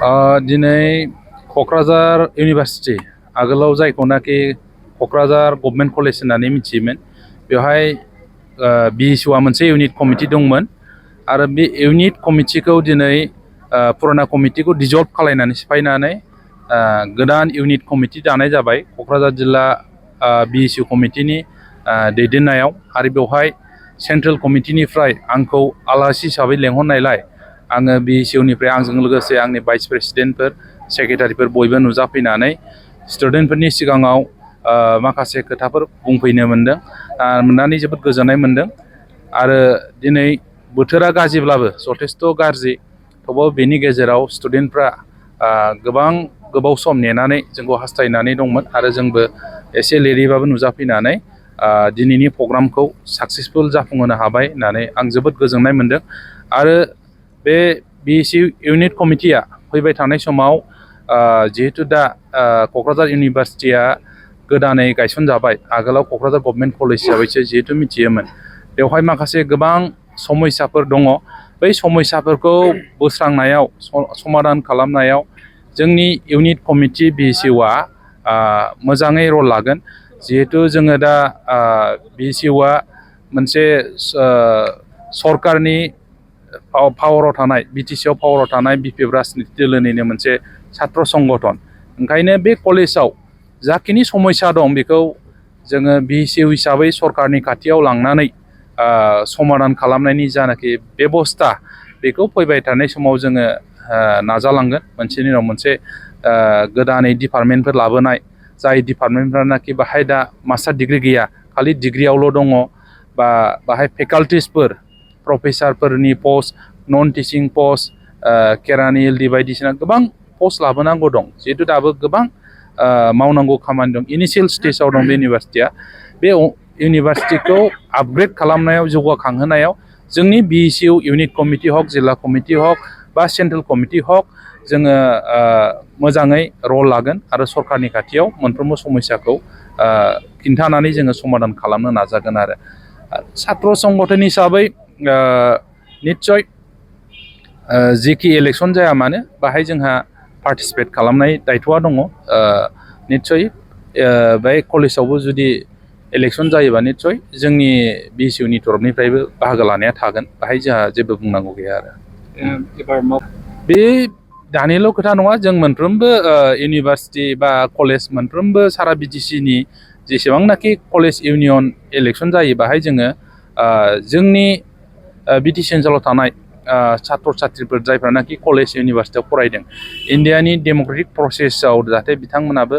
दिनै क'क्राझार इउनिभार्सिटि आगोलाव जायखौनाखि Kokrajhar government college होननानै मिथियोमोन बेवहाय BSUआ मोनसे इउनिट कमिटि दंमोन आरो बे इउनिट कमिटिखौ दिनै पुराना कमिटिखौ डिजल्भ खालायनानै सिफायनानै गोदान इउनिट कमिटि दानाय जाबाय क'क्राझार जिल्ला BSU कमिटिनि दैदेननायाव आरो बेवहाय सेन्ट्रेल कमिटिनिफ्राय आंखौ आलासि हिसाबै लेंहरनायलाय आङो BSUनिफ्राय आंजों लोगोसे आंनि भाइस प्रेसिडेन्टफोर सेक्रेटारिफोर बयबो नुजाफैनानै स्टुडेन्टफोरनि सिगाङाव माखासे खोथाफोर बुंफैनो मोनदों मोननानै जोबोद गोजोननाय मोनदों आरो दिनै बोथोरा गाज्रिब्लाबो जथेस्थ' गाज्रि थेवबो बेनि गेजेराव स्टुडेन्टफ्रा गोबाव सम नेनानै जोंखौ हास्थायनानै दंमोन आरो जोंबो एसे लेटैबाबो नुजाफैनानै दिनैनि प्रग्रामखौ साक्सेसफुल जाफुंहोनो हाबाय होननानै आं जोबोद गोजोननाय मोनदों आरो बे BSU इउनिट कमिटिया फैबाय थानाय समाव जिहेतु दा क'क्राझार इउनिभार्सिटिया गोदानै गायसनजाबाय आगोलाव क'क्राझार गभर्नमेन्ट कलेज हिसाबैसो जिहेतु मिथियोमोन बेवहाय माखासे गोबां समस्याफोर दङ बै समस्याफोरखौ बोस्रांनायाव समाधान खालामनायाव जोंनि इउनिट कमिटि BSUआ मोजाङै रल लागोन जिहेतु जोङो दा BSUआ मोनसे सरकारनि पावाराव थानाय BTCआव पावाराव थानाय बिपिएफ राजनिति दोलोनिनो मोनसे छात्र संगठन ओंखायनो बे कलेजाव जाखिनि समस्या दं बेखौ जोङो BSU हिसाबै सरकारनि खाथियाव लांनानै समाधान खालामनायनि जानाखि बेबस्था बेखौ फैबाय थानाय समाव जोङो नाजालांगोन मोनसेनि उनाव मोनसे गोदानै डिपार्टमेन्टफोर लाबोनाय जाय डिपार्टमेन्टफोरानाखि बाहाय दा मास्टार डिग्री गैया खालि डिग्रीयावल' दङ बा बाहाय फेकाल्टिसफोर प्रफेसारफोरनि पस्ट नन टिचिं पस्ट केरानि LD बायदिसिना गोबां पस्ट लाबोनांगौ दं जिहेतु दाबो गोबां मावनांगौ खामानि दं इनिशियेल स्टेजाव दं बे इउनिभार्सिटिया बे इउनिभार्सिटिखौ आपग्रेड खालामनायाव जौगाखांहोनायाव जोंनि BSU इउनिट कमिटि हक जिल्ला कमिटि हक बा सेन्ट्रेल कमिटि हक जोङो मोजाङै रल लागोन आरो सरकारनि खाथियाव मोनफ्रोमबो समस्याखौ खिन्थानानै जोङो समाधान खालामनो नाजागोन आरो छात्र संगठन हिसाबै निस्सय जिखि इलेक्सन जाया मानो बाहाय जोंहा पार्टिसिपेट खालामनाय दायथ'आ दङ निस्सय बे कलेजावबो जुदि इलेक्सन जायोबा निस्सय जोंनि BSUनि तरफनिफ्रायबो बाहागो लानाया थागोन बाहाय जोंहा जेबो बुंनांगौ गैया आरो बे दानिल' खोथा नङा जों मोनफ्रोमबो इउनिभार्सिटि बा कलेज मोनफ्रोमबो सारा BTCनि जेसेबांनाखि कलेज इउनियन इलेक्सन जायो बाहाय जोङो जोंनि BTC ओनसोलाव थानाय छात्र छात्रीफोर जायफ्रानाखि कलेज इउनिभार्सिटियाव फरायदों इन्डियानि डेम'क्रेटिक प्रसेसआव जाहाथे बिथांमोनाबो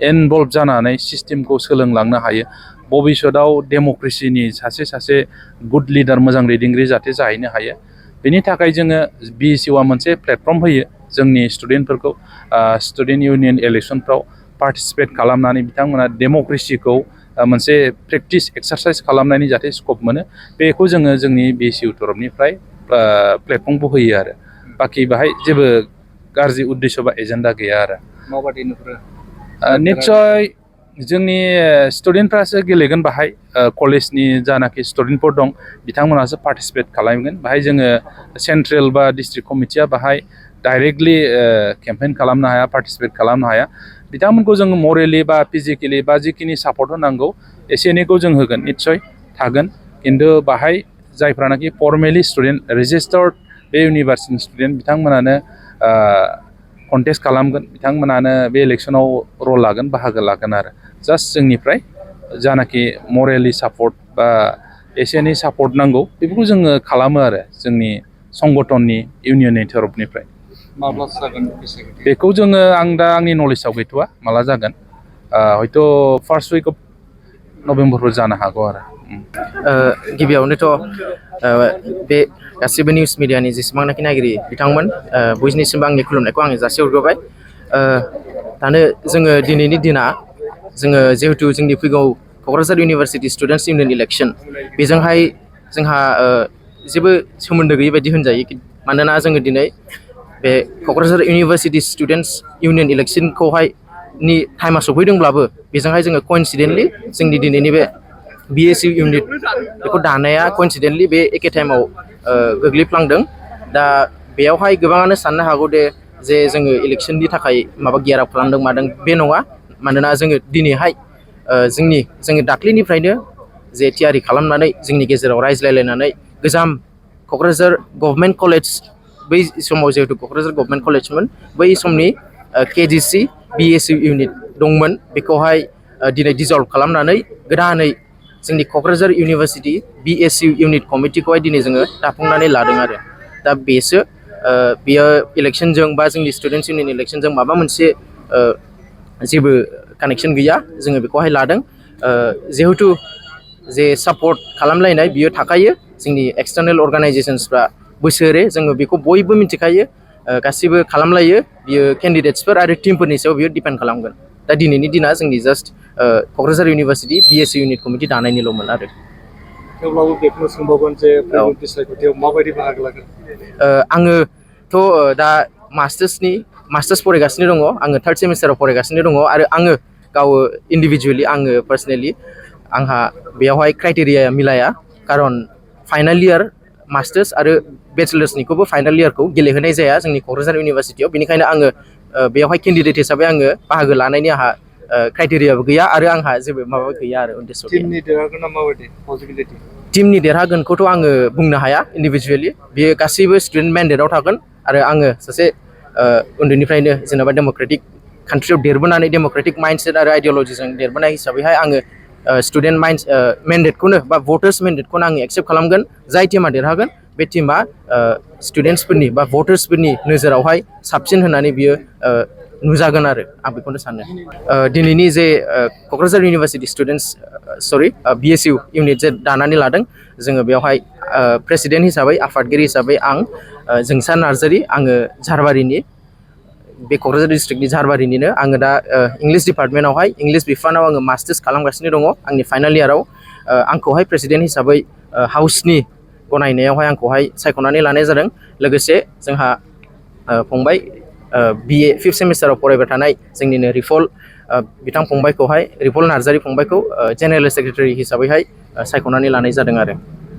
इनभल्भ जानानै सिस्टेमखौ सोलोंलांनो हायो भबिष्यतआव डेम'क्रेसिनि सासे गुड लिडार मोजां दैदेनगिरि जाहाथे जाहैनो हायो बेनि थाखाय जोङो BSUआ मोनसे प्लेटफर्म होयो जोंनि स्टुडेन्टफोरखौ स्टुडेन्ट इउनियन इलेक्सनफ्राव पार्टिसिपेट खालामनानै बिथांमोना डेम'क्रेसिखौ मोनसे प्रेक्टिस एक्सारसाइज खालामनायनि जाहाथे स्कप मोनो बेखौ जोङो जोंनि BSU तरफनिफ्राय प्लेटफर्मखौ होयो आरो बाखि बाहाय जेबो गाज्रि उद्देश्य बा एजेन्डा गैया आरो माबादि नुहुरो निस्सय जोंनि स्टुडेन्टफ्रासो गेलेगोन बाहाय कलेजनि जानाखि स्टुडेन्टफोर दं बिथांमोनासो पार्टिसिपेट खालामगोन बाहाय जोङो सेन्ट्रेल बा डिस्ट्रिक्ट कमिटिया बाहाय डाइरेक्टलि केम्पेइन खालामनो हाया पार्टिसिपेट खालामनो हाया बिथांमोनखौ जोङो मरेलि बा फिजिकेलि बा जिखिनि सापर्ट होनांगौ एसे एनैखौ जों होगोन निस्सय थागोन खिन्थु बाहाय जायफ्रानाखि फर्मेलि स्टुडेन्ट रेजिस्टार्ड बे इउनिभार्सिटिनि स्टुडेन्ट बिथांमोनानो कन्टेस्ट खालामगोन बिथांमोनानो बे इलेक्सनाव रल लागोन बाहागो लागोन आरो जास्ट जोंनिफ्राय जानाखि मरेलि सापर्ट बा एसे एनै सापर्ट नांगौ बेफोरखौ जोङो खालामो आरो जोंनि संगठननि इउनियननि तरफनिफ्राय माब्ला जागोन बेखौ जोङो आं दा आंनि नलेजाव गैथ'वा माला जागोन हयथ' फार्स्ट उइक अफ नभेम्बरफोर जानो हागौ आरो गिबियावनोथ' बे गासिबो निउस मिडियानि जेसेबांनाखि नायगिरि बिथांमोन बयनिसिमबो आंनि खुलुमनायखौ आङो जासिहरग्रोबाय दानो जोङो दिनैनि दिना जोङो जिहेतु जोंनि फैगौ Kokrajhar university students union election बेजोंहाय जोंहा जेबो सोमोन्दो गैयै बायदि होनजायो मानोना जोङो दिनै बे क'क्राझार इउनिभार्सिटि स्टुडेन्टस इउनियन इलेक्सनखौहाय नि टाइमा सफैदोंब्लाबो बेजोंहाय जोङो कइन्सिडेन्टलि जोंनि दिनैनि बे BSU इउनिट बेखौ दानाया कइन्सिडेन्टलि बे एखे टाइमाव गोग्लैफ्लांदों दा बेयावहाय गोबाङानो साननो हागौ दे जे जोङो इलेक्सननि थाखाय माबा गियार आप खालामदों मादों बे नङा मानोना जोङो दिनैहाय जोङो दाख्लैनिफ्रायनो जे थियारि खालामनानै जोंनि गेजेराव रायज्लायलायनानै गोजाम क'क्राझार गभर्नमेन्ट कलेज बै समाव जिहेतु क'क्राझार गभर्नमेन्ट कलेजमोन बै समनि KGC BSU इउनिट दंमोन बेखौहाय दिनै डिजल्भ खालामनानै गोदानै जोंनि क'क्राझार इउनिभार्सिटि BSU इउनिट कमिटिखौहाय दिनै जोङो दाफुंनानै लादों आरो दा बेयो इलेक्सनजों बा जोंनि स्टुडेन्टस इउनियन इलेक्सनजों माबा मोनसे जेबो कानेक्सन गैया जोङो बेखौहाय लादों जिहेतु जे सापर्ट खालामलायनाय बियो थाखायो जोंनि एक्सटार्नेल अर्गानाइजेसन्सफ्रा बोसोरे जोङो बेखौ बयबो मिथिखायो गासिबो खालामलायो बियो केन्डिडेट्सफोर आरो टिमफोरनि सायाव बियो डिपेन्ड खालामगोन दा दिनैनि दिना जोंनि जास्ट Kokrajhar university BSU unit committee दानायनिल'मोन आरो थेवब्लाबो बेखौनो सोंबावगोन जे फैगौ बिसायख'थियाव माबायदि बाहागो लागोन आङोथ' दा मास्टार्स फरायगासिनो दङ आङो 3rd सेमिस्टाराव फरायगासिनो दङ आरो आङो गाव इन्डिभिजुवेलि आङो पार्सनेलि आंहा बेयावहाय क्राइटेरिया मिलाया खारन फाइनाल इयार मास्टार्स आरो बेचलार्सनिखौबो फाइनाल इयारखौ गेलेहोनाय जाया जोंनि क'क्राझार इउनिभार्सिटियाव बेनिखायनो आङो बेयावहाय केन्डिडेट हिसाबै आङो बाहागो लानायनि आंहा क्राइटेरियाबो गैया आरो आंहा जेबो माबा गैया आरो उद्देश्य गैया टिमनि देरहागोन ना माबायदि पसिबिलिटि टिमनि देरहागोनखौथ' आङो बुंनो हाया इन्डिभिजुवेलि बियो गासैबो स्टुडेन्ट मेन्डेटआव थागोन आरो आङो सासे उन्दैनिफ्रायनो जेनेबा डेम'क्रेटिक कान्ट्रियाव देरबोनानै डेम'क्रेटिक माइन्डसेट आरो आइडियलजिजों देरबोनाय हिसाबैहाय आङो स्टुडेन्ट मेन्डेटखौनो बा भटार्स मेन्डेटखौनो आङो एक्सेप्ट खालामगोन जाय टिमा देरहागोन बे टिमा स्टुडेन्टसफोरनि बा भटार्सफोरनि नोजोरावहाय साबसिन होननानै बियो नुजागोन आरो आं बेखौनो सानो दिनैनि जे क'क्राझार इउनिभार्सिटि BSU इउनिट जे दानानै लादों जोङो बेवहाय प्रेसिडेन्ट हिसाबै आफादगिरि हिसाबै आं जोंसा नार्जारि आङो झारबारिनि बे क'क्राझार डिस्ट्रिक्टनि झारबारिनिनो आङो दा इंलिश डिपार्टमेन्टआवहाय इंलिश बिफानाव आङो मास्टार्स खालामगासिनो दङ आंनि फाइनाल इयाराव आंखौहाय प्रेसिडेन्ट हिसाबै हाउसनि गनायनायावहाय आंखौहाय सायख'नानै लानाय जादों लोगोसे जोंहा फंबाय BA 5th सेमिस्टाराव फरायबाय थानाय जोंनिनो रिफल नार्जारि फंबायखौ जेनेरेल सेक्रेटारि हिसाबैहाय सायख'नानै लानाय जादों आरो